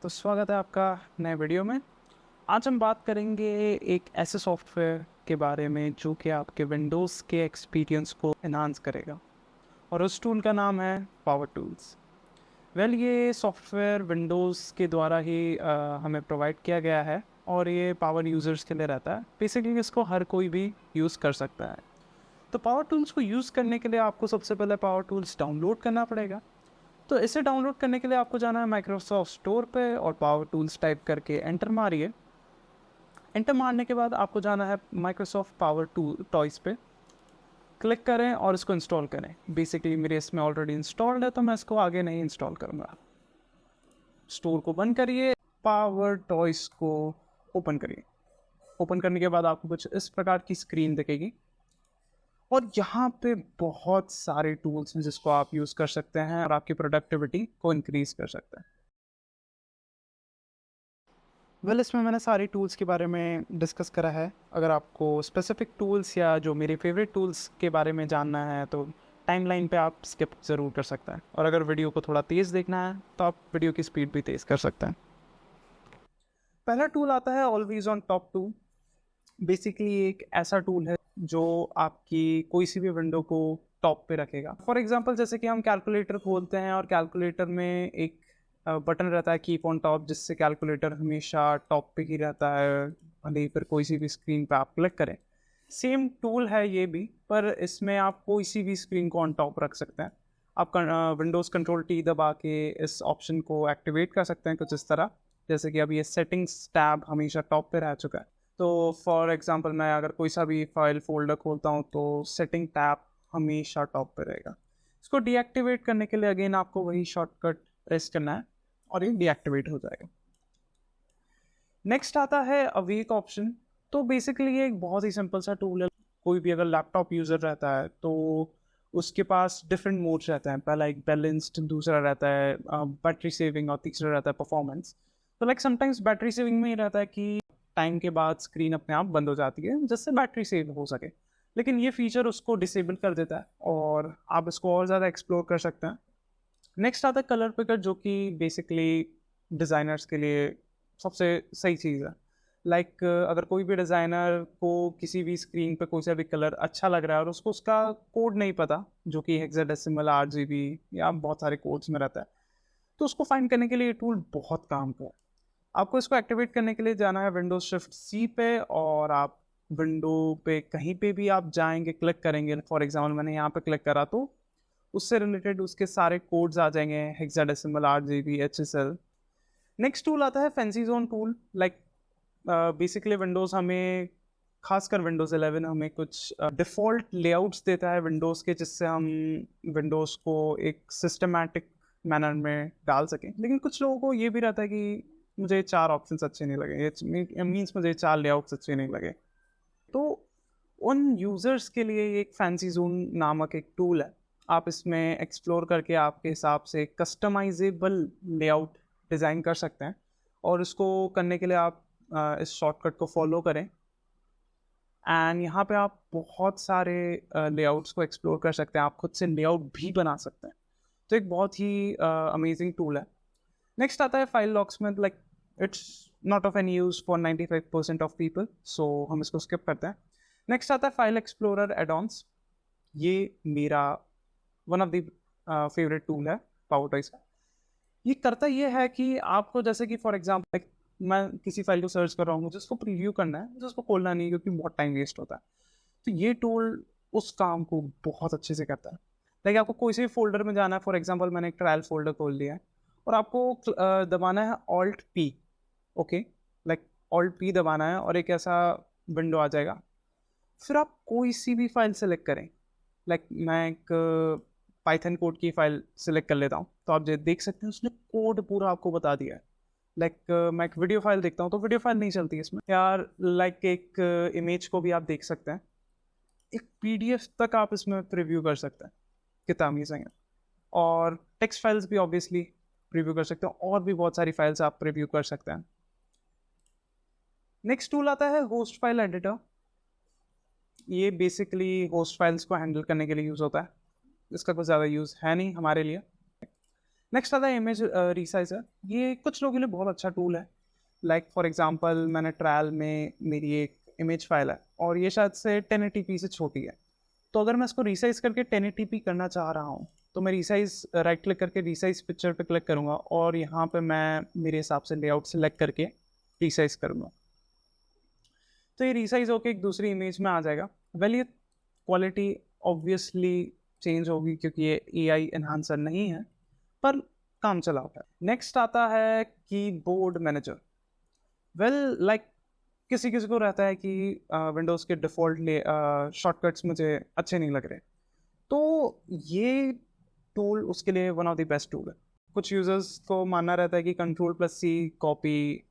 तो स्वागत है आपका नए वीडियो में। आज हम बात करेंगे एक ऐसे सॉफ्टवेयर के बारे में जो कि आपके विंडोज़ के एक्सपीरियंस को एनहांस करेगा, और उस टूल का नाम है पावर टूल्स। ये सॉफ्टवेयर विंडोज़ के द्वारा ही हमें प्रोवाइड किया गया है और ये पावर यूज़र्स के लिए रहता है। बेसिकली इसको हर कोई भी यूज़ कर सकता है। तो पावर टूल्स को यूज़ करने के लिए आपको सबसे पहले पावर टूल्स डाउनलोड करना पड़ेगा। तो इसे डाउनलोड करने के लिए आपको जाना है माइक्रोसॉफ्ट स्टोर पे और पावर टूल्स टाइप करके एंटर मारिए। एंटर मारने के बाद आपको जाना है माइक्रोसॉफ्ट पावर टूल टॉयज़ पे, क्लिक करें और इसको इंस्टॉल करें। बेसिकली मेरे इसमें ऑलरेडी इंस्टॉल्ड है तो मैं इसको आगे नहीं इंस्टॉल करूँगा। स्टोर को बंद करिए, पावर टॉयज़ को ओपन करिए। ओपन करने के बाद आपको कुछ इस प्रकार की स्क्रीन दिखेगी और यहाँ पे बहुत सारे टूल्स हैं जिसको आप यूज़ कर सकते हैं और आपकी प्रोडक्टिविटी को इंक्रीज़ कर सकते हैं। इसमें मैंने सारे टूल्स के बारे में डिस्कस करा है। अगर आपको स्पेसिफिक टूल्स या जो मेरे फेवरेट टूल्स के बारे में जानना है तो टाइमलाइन पे आप स्किप ज़रूर कर सकते हैं, और अगर वीडियो को थोड़ा तेज़ देखना है तो आप वीडियो की स्पीड भी तेज़ कर सकते हैं। पहला टूल आता है always on top tool. Basically एक ऐसा टूल है जो आपकी कोई सी भी विंडो को टॉप पे रखेगा। फॉर एग्जांपल जैसे कि हम कैलकुलेटर खोलते हैं और कैलकुलेटर में एक बटन रहता है कीप ऑन टॉप, जिससे कैलकुलेटर हमेशा टॉप पे ही रहता है, भले ही फिर कोई सी भी स्क्रीन पे आप क्लिक करें। सेम टूल है ये भी, पर इसमें आप कोई सी भी स्क्रीन को ऑन टॉप रख सकते हैं। आप विंडोज़ कंट्रोल टी दबा के इस ऑप्शन को एक्टिवेट कर सकते हैं कुछ इस तरह, जैसे कि अभी ये सेटिंग्स टैब हमेशा टॉप पे रह चुका है। तो फॉर एग्जांपल मैं अगर कोई सा भी फाइल फोल्डर खोलता हूँ तो सेटिंग टैब हमेशा टॉप पे रहेगा। इसको डीएक्टिवेट करने के लिए अगेन आपको वही शॉर्टकट प्रेस करना है और ये डीएक्टिवेट हो जाएगा। नेक्स्ट आता है अवेक ऑप्शन। तो बेसिकली ये एक बहुत ही सिंपल सा टूल है। कोई भी अगर लैपटॉप यूज़र रहता है तो उसके पास डिफरेंट मोड्स रहते हैं। पहला एक बैलेंस्ड, दूसरा रहता है बैटरी सेविंग और तीसरा रहता है परफॉर्मेंस। तो लाइक समटाइम्स बैटरी सेविंग में ही रहता है कि टाइम के बाद स्क्रीन अपने आप बंद हो जाती है जिससे बैटरी सेव हो सके, लेकिन ये फीचर उसको डिसेबल कर देता है और आप इसको और ज़्यादा एक्सप्लोर कर सकते हैं। नेक्स्ट आता है कलर पिकर, जो कि बेसिकली डिज़ाइनर्स के लिए सबसे सही चीज़ है। लाइक अगर कोई भी डिज़ाइनर को किसी भी स्क्रीन पे कोई सा भी कलर अच्छा लग रहा है और उसको उसका कोड नहीं पता, जो कि हेक्साडेसिमल, RGB या बहुत सारे कोड्स में रहता है, तो उसको फाइंड करने के लिए ये टूल बहुत काम का है। आपको इसको एक्टिवेट करने के लिए जाना है विंडोज शिफ्ट सी पे, और आप विंडो पे कहीं पे भी आप जाएंगे, क्लिक करेंगे। फॉर एग्जांपल मैंने यहाँ पे क्लिक करा तो उससे रिलेटेड उसके सारे कोड्स आ जाएंगे, hexadecimal, RGB, HSL। Next tool आता है fancy zone tool. Like basically Windows हमें, खासकर विंडोज़ 11 हमें कुछ डिफ़ॉल्ट लेआउट्स देता है विंडोज़ के, जिससे हम विंडोज़ को एक सिस्टमैटिक मैनर में डाल सकें। लेकिन कुछ लोगों को ये भी रहता है कि मुझे 4 ऑप्शंस अच्छे नहीं लगे, ये मीन्स मुझे 4 लेआउट्स अच्छे नहीं लगे। तो उन यूज़र्स के लिए एक फैंसी जोन नामक एक टूल है। आप इसमें एक्सप्लोर करके आपके हिसाब से कस्टमाइजेबल लेआउट डिज़ाइन कर सकते हैं, और इसको करने के लिए आप इस शॉर्टकट को फॉलो करें एंड यहाँ पे आप बहुत सारे लेआउट्स को एक्सप्लोर कर सकते हैं। आप खुद से लेआउट भी बना सकते हैं। तो एक बहुत ही अमेजिंग टूल है। नेक्स्ट आता है file locksmith. Like it's not of any use for 95% of people, so हम इसको स्किप करते हैं। नेक्स्ट आता है फाइल एक्सप्लोरर एडॉन्स। ये मेरा one of the favourite tool है पावर टॉयज़ का। ये करता ये है कि आपको, जैसे कि फॉर एग्जांपल मैं किसी फाइल को सर्च कर रहा हूँ, मुझे उसको प्रीव्यू करना है, मुझे उसको खोलना नहीं है क्योंकि बहुत टाइम वेस्ट होता है। तो ये टूल उस काम को बहुत अच्छे से करता है। लाइक आपको कोई से भी फोल्डर में जाना है, फॉर एग्जांपल मैंने एक ट्रायल फोल्डर खोल लिया है और आपको दबाना है Alt P। Okay, like Alt P दबाना है और एक ऐसा विंडो आ जाएगा। फिर आप कोई सी भी फाइल सेलेक्ट करें। लाइक मैं एक पाइथन कोड की फाइल सेलेक्ट कर लेता हूँ, तो आप देख सकते हैं उसने कोड पूरा आपको बता दिया है। लाइक मैं एक वीडियो फाइल देखता हूँ तो वीडियो फाइल नहीं चलती है इसमें यार। लाइक एक इमेज को भी आप देख सकते हैं, एक PDF तक आप इसमें प्रीव्यू कर सकते हैं। कितना अमेजिंग है। और टेक्स्ट फाइल्स भी ऑब्वियसली प्रीव्यू कर सकते हैं, और भी बहुत सारी फाइल्स आप प्रीव्यू कर सकते हैं। नेक्स्ट टूल आता है होस्ट फाइल एडिटर। ये बेसिकली होस्ट फाइल्स को हैंडल करने के लिए यूज़ होता है। इसका कुछ ज़्यादा यूज़ है नहीं हमारे लिए। नेक्स्ट आता है इमेज रिसाइजर। ये कुछ लोगों के लिए बहुत अच्छा टूल है। लाइक फॉर एग्जांपल मैंने ट्रायल में मेरी एक इमेज फाइल है और ये शायद से 1080p से छोटी है, तो अगर मैं इसको रिसाइज करके 1080p करना चाह रहा हूँ तो मैं रिसाइज राइट क्लिक करके रिसाइज पिक्चर पे क्लिक करूँगा और यहाँ पे मैं मेरे हिसाब से लेआउट सेलेक्ट करके रिसाइज करूँगा, तो ये रिसाइज होकर एक दूसरी इमेज में आ जाएगा। वेल ये क्वालिटी ऑब्वियसली चेंज होगी क्योंकि ये AI एनहांसर नहीं है, पर काम चला होता है। नेक्स्ट आता है कीबोर्ड मैनेजर। वेल लाइक किसी किसी को रहता है कि विंडोज़ के डिफ़ॉल्ट शॉर्टकट्स मुझे अच्छे नहीं लग रहे, तो ये टूल उसके लिए one of the best tool है। कुछ यूज़र्स को मानना रहता है कि Ctrl+C कॉपी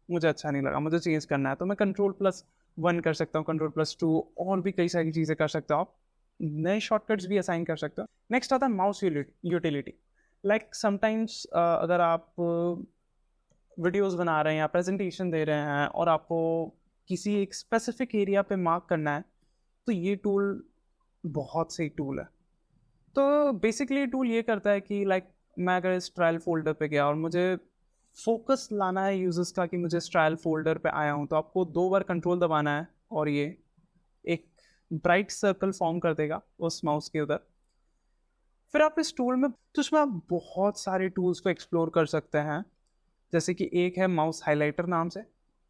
मुझे अच्छा नहीं लगा, मुझे चेंज करना है, तो मैं Ctrl+1 कर सकता हूँ, Ctrl+2 और भी कई सारी चीज़ें कर सकता हूँ। आप नए शॉर्टकट्स भी असाइन कर सकते हो। नेक्स्ट आता है माउस यूटिलिटी। लाइक समटाइम्स अगर आप वीडियोस बना रहे हैं या प्रेजेंटेशन दे रहे हैं और आपको किसी एक स्पेसिफिक एरिया पे मार्क करना है, तो ये टूल बहुत सही टूल है। तो बेसिकली टूल ये करता है कि लाइक मैं अगर इस ट्रायल फोल्डर पे गया और मुझे फोकस लाना है यूजर्स का कि मुझे इस ट्रायल फोल्डर पे आया हूँ, तो आपको 2 बार कंट्रोल दबाना है और ये एक ब्राइट सर्कल फॉर्म कर देगा उस माउस के उधर। फिर आप इस टूल में, तो उसमें आप बहुत सारे टूल्स को एक्सप्लोर कर सकते हैं। जैसे कि एक है माउस हाइलाइटर नाम से,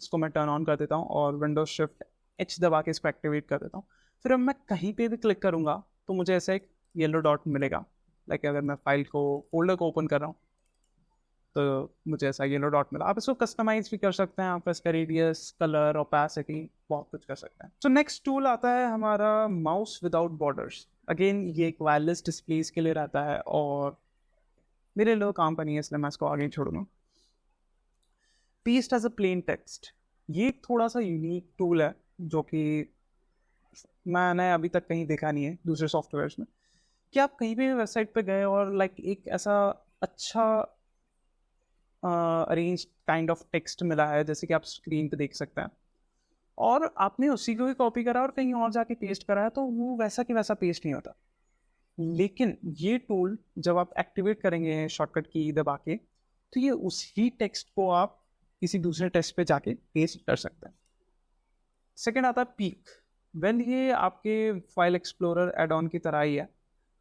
इसको मैं टर्न ऑन कर देता हूँ और विंडोज शिफ्ट H दबा के इसको एक्टिवेट कर देता हूँ। फिर अब मैं कहीं पे भी क्लिक करूँगा तो मुझे ऐसा एक येलो डॉट मिलेगा। लाइक अगर मैं फाइल को फोल्डर को ओपन कर रहा हूँ तो मुझे ऐसा येलो डॉट मिला। आप इसको कस्टमाइज भी कर सकते हैं, आप इसका रेडियस, कलर, ओपेसिटी बहुत कुछ कर सकते हैं। तो नेक्स्ट टूल आता है हमारा माउस विदाउट बॉर्डर्स। अगेन ये एक वायरलेस डिस्प्लेस के लिए रहता है और मेरे लिए काम पर नहीं है, इसलिए मैं इसको आगे छोड़ूंगा। Paste as a plain text, ये एक थोड़ा सा यूनिक टूल है जो कि मैंने अभी तक कहीं देखा नहीं है दूसरे सॉफ्टवेयर्स में। कि आप कहीं भी वेबसाइट पे गए और लाइक एक ऐसा अच्छा अरेंज काइंड ऑफ टेक्स्ट मिला है, जैसे कि आप स्क्रीन पे देख सकते हैं, और आपने उसी को ही कॉपी करा और कहीं और जाके पेस्ट करा है, तो वो वैसा कि वैसा पेस्ट नहीं होता। लेकिन ये टूल जब आप एक्टिवेट करेंगे शॉर्टकट की दबा के, तो ये उसी टेक्स्ट को आप किसी दूसरे टेक्स्ट पे जाके पेस्ट कर सकते हैं। सेकेंड आता है पीक। वेल ये आपके फाइल एक्सप्लोरर एड ऑन की तरह ही है,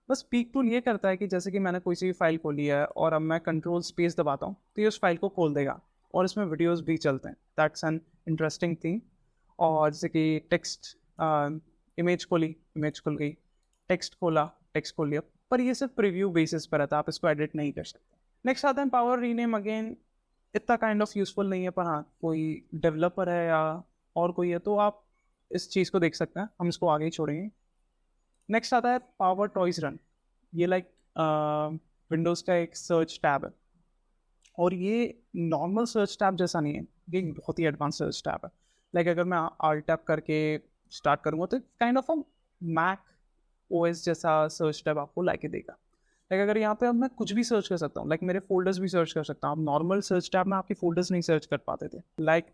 बस पीक टूल ये करता है कि जैसे कि मैंने कोई सी फाइल खोली है और अब मैं कंट्रोल स्पेस दबाता हूँ तो ये उस फाइल को खोल देगा और इसमें वीडियोस भी चलते हैं। That's an interesting thing. और जैसे कि टेक्स्ट, इमेज खोली, इमेज खुल गई, टेक्स्ट खोला, टेक्स्ट खोल लिया, पर ये सिर्फ प्रीव्यू बेसिस पर रहता है, आप इसको एडिट नहीं कर सकते। नेक्स्ट आता है पावर रीनेम। अगेन इतना काइंड ऑफ यूजफुल नहीं है, पर हाँ कोई डेवलपर है या और कोई है तो आप इस चीज़ को देख सकते हैं, हम इसको आगे ही छोड़ेंगे। नेक्स्ट आता है पावर टॉयज रन। ये लाइक विंडोज़ का एक सर्च टैब है और ये नॉर्मल सर्च टैब जैसा नहीं है, ये एक बहुत ही एडवांस सर्च टैब है। लाइक अगर मैं आल्ट टैब करके स्टार्ट करूँगा तो kind of a Mac OS जैसा सर्च टैब आपको लाके देगा। लाइक अगर यहाँ पे अब मैं कुछ भी सर्च कर सकता हूँ, लाइक मेरे फोल्डर्स भी सर्च कर सकता हूँ। आप नॉर्मल सर्च टैब में आपके फोल्डर्स नहीं सर्च कर पाते थे। लाइक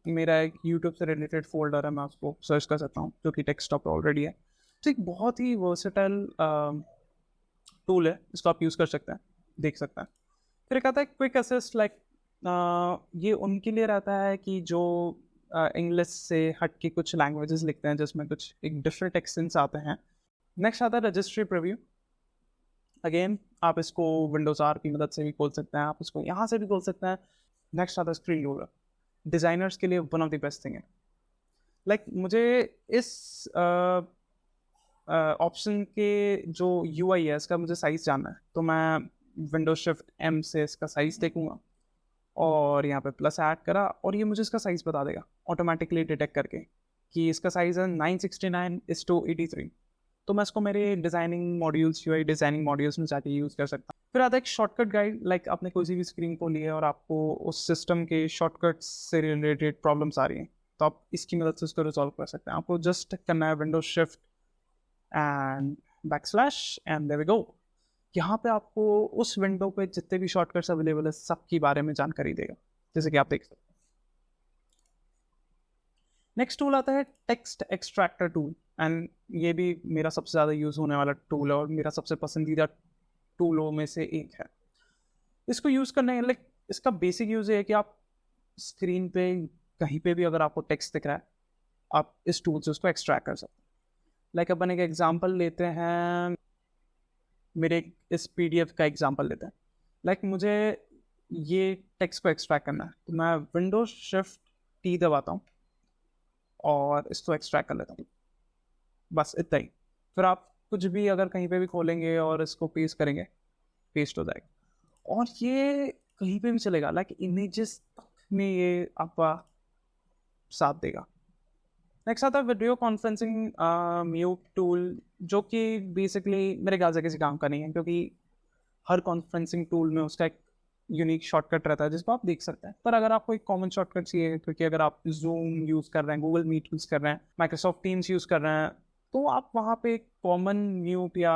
मेरा एक यूट्यूब से रिलेटेड फोल्डर है, मैं उसको सर्च कर सकता हूँ जो कि डेस्कटॉप पे ऑलरेडी है। तो एक बहुत ही वर्सेटाइल टूल है, इसको आप यूज़ कर सकते हैं, देख सकते हैं। फिर एक आता है क्विक असिस्ट। लाइक ये उनके लिए रहता है कि जो इंग्लिश से हट के कुछ लैंग्वेजेस लिखते हैं जिसमें कुछ एक डिफरेंट एक्सेंट्स आते हैं। नेक्स्ट आता है रजिस्ट्री प्रीव्यू। अगेन आप इसको विंडोज R की मदद से भी खोल सकते हैं, आप इसको यहाँ से भी खोल सकते हैं। नेक्स्ट आता है स्क्रीन रोलर। डिज़ाइनर्स के लिए one of the best thing है। लाइक मुझे इस ऑप्शन के जो UI है इसका मुझे साइज़ जानना है, तो मैं विंडोज शिफ्ट M से इसका साइज़ देखूंगा और यहाँ पे प्लस ऐड करा और ये मुझे इसका साइज़ बता देगा ऑटोमेटिकली डिटेक्ट करके कि इसका साइज़ है 969:83। तो मैं इसको मेरे designing modules, UI designing modules में जाके यूज़ कर सकता हूँ। फिर आता है एक शॉर्टकट गाइड। लाइक आपने कोई सी भी स्क्रीन को ली है और आपको उस सिस्टम के शॉर्टकट्स से रिलेटेड प्रॉब्लम्स आ रही हैं, तो आप इसकी मदद से उसको रिजॉल्व कर सकते हैं। आपको जस्ट करना है Windows shift and backslash and there we go. यहाँ पे आपको उस विंडो पे जितने भी शॉर्टकट्स अवेलेबल है सब के बारे में जानकारी देगा, जैसे कि आप देख सकते हैं। नेक्स्ट टूल आता है टेक्स्ट एक्सट्रैक्टर टूल, एंड ये भी मेरा सबसे ज़्यादा यूज़ होने वाला टूल है और मेरा सबसे पसंदीदा टूलों में से एक है। इसको यूज़ करने लाइक इसका बेसिक यूज़ है कि आप स्क्रीन पे कहीं पे भी अगर आपको टेक्स्ट दिख रहा है, आप इस टूल से उसको एक्सट्रैक्ट कर सकते हैं। लाइक अपन एक एग्जांपल लेते हैं, मेरे इस पीडीएफ का एग्जांपल लेते हैं। लाइक मुझे ये टेक्स्ट को एक्सट्रैक्ट करना है, तो मैं विंडोज शिफ्ट टी दबाता हूँ और इसको एक्सट्रैक्ट कर लेता हूँ, बस इतना ही। फिर आप कुछ भी अगर कहीं पे भी खोलेंगे और इसको पेस्ट करेंगे, पेस्ट हो जाएगा और ये कहीं पे भी चलेगा। लाइक इमेजेस में ये आपका साथ देगा। नेक्स्ट आता है वीडियो कॉन्फ्रेंसिंग म्यूट टूल, जो कि बेसिकली मेरे ख्याल से किसी काम का नहीं है, क्योंकि हर कॉन्फ्रेंसिंग टूल में उसका एक यूनिक शॉर्टकट रहता है जिसको आप देख सकते हैं। पर अगर आपको एक कॉमन शॉर्टकट चाहिए, क्योंकि अगर आप जूम यूज़ कर रहे हैं, गूगल मीट यूज़ कर रहे हैं, माइक्रोसॉफ्ट टीम्स यूज़ कर रहे हैं, तो आप वहाँ पे कॉमन म्यूट या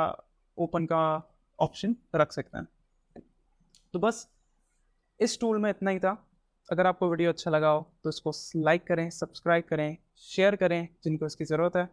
ओपन का ऑप्शन रख सकते हैं। तो बस इस टूल में इतना ही था। अगर आपको वीडियो अच्छा लगा हो तो इसको लाइक करें, सब्सक्राइब करें, शेयर करें जिनको इसकी ज़रूरत है।